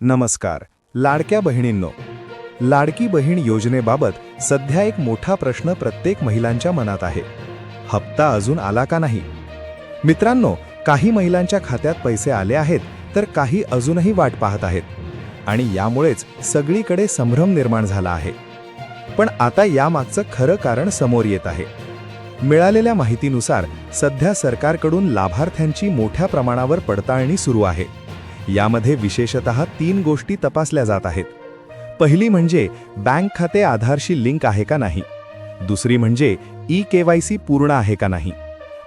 नमस्कार. लाडक्या बहिणींनो, लाडकी बहीण योजनेबाबत सध्या एक मोठा प्रश्न प्रत्येक महिलांच्या मनात आहे. हप्ता अजून आला का नाही? मित्रांनो, काही महिलांच्या खात्यात पैसे आले आहेत, तर काही अजूनही वाट पाहत आहेत. आणि यामुळेच सगळीकडे संभ्रम निर्माण झाला आहे. पण आता यामागचं खरं कारण समोर येत आहे. मिळालेल्या माहितीनुसार सध्या सरकारकडून लाभार्थ्यांची मोठ्या प्रमाणावर पडताळणी सुरू आहे. यामध्ये विशेषतः 3 गोष्टी तपासल्या जात आहेत. पहिली म्हणजे बँक खाते आधारशी लिंक आहे का नाही, दुसरी म्हणजे ई-केवायसी पूर्ण आहे का नाही,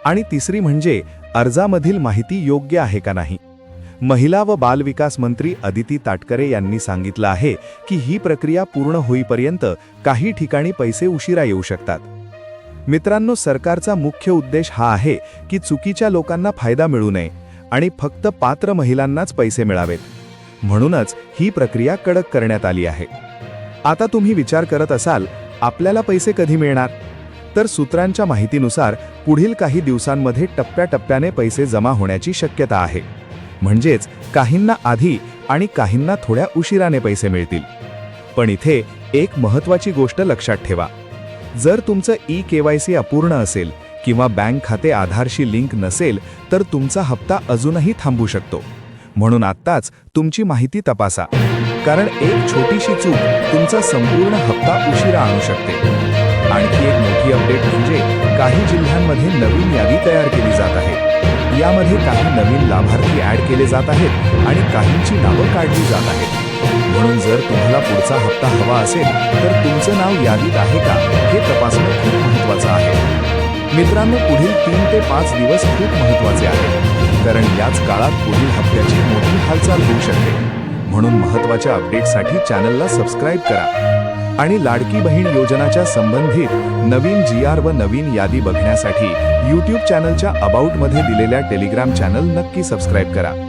आणि तिसरी म्हणजे अर्जामधील माहिती योग्य आहे का नाही. महिला व बालविकास मंत्री अदिती ताटकरे यांनी सांगितलं आहे की ही प्रक्रिया पूर्ण होईपर्यंत काही ठिकाणी पैसे उशिरा येऊ शकतात. मित्रांनो, सरकारचा मुख्य उद्देश हा आहे की चुकीच्या लोकांना फायदा मिळू नये आणि फक्त पात्र महिलांनाच पैसे मिळावेत. म्हणूनच ही प्रक्रिया कडक करण्यात आली आहे. आता तुम्ही विचार करत असाल, आपल्याला पैसे कधी मिळणार? तर सूत्रांच्या माहितीनुसार पुढील काही दिवसांमध्ये टप्प्याटप्प्याने पैसे जमा होण्याची शक्यता आहे. म्हणजेच काहींना आधी आणि काहींना थोड्या उशिराने पैसे मिळतील. पण इथे एक महत्त्वाची गोष्ट लक्षात ठेवा. जर तुमचं ई-केवायसी अपूर्ण असेल किंवा बँक खाते आधारशी लिंक नसेल, तर तुमचा हप्ता अजूनही थांबू शकतो. म्हणून आत्ताच तुमची माहिती तपासा, कारण एक छोटीशी चूक तुमचा संपूर्ण हप्ता उशिरा आणू शकते. आणखी एक मोठी अपडेट म्हणजे काही जिल्ह्यांमध्ये नवीन यादी तयार केली जात आहे. यामध्ये काही नवीन लाभार्थी ॲड केले जात आहेत आणि काहींची नावं काढली जात आहेत. म्हणून जर तुम्हाला पुढचा हप्ता हवा असेल, तर तुमचं नाव यादीत आहे का हे तपासणं खूप महत्त्वाचं आहे. मित्रांनो, पुढील 3 ते 5 दिवस खूप महत्त्वाचे आहेत, कारण याच काळात पुढील हप्त्याची मोठी हालचाल होऊ शकते. म्हणून महत्त्वाच्या अपडेटसाठी चॅनलला सबस्क्राईब करा आणि लाडकी बहीण योजनाच्या संबंधित नवीन GR व नवीन यादी बघण्यासाठी YouTube चॅनलच्या अबाउटमध्ये दिलेल्या टेलिग्राम चॅनल नक्की सबस्क्राईब करा.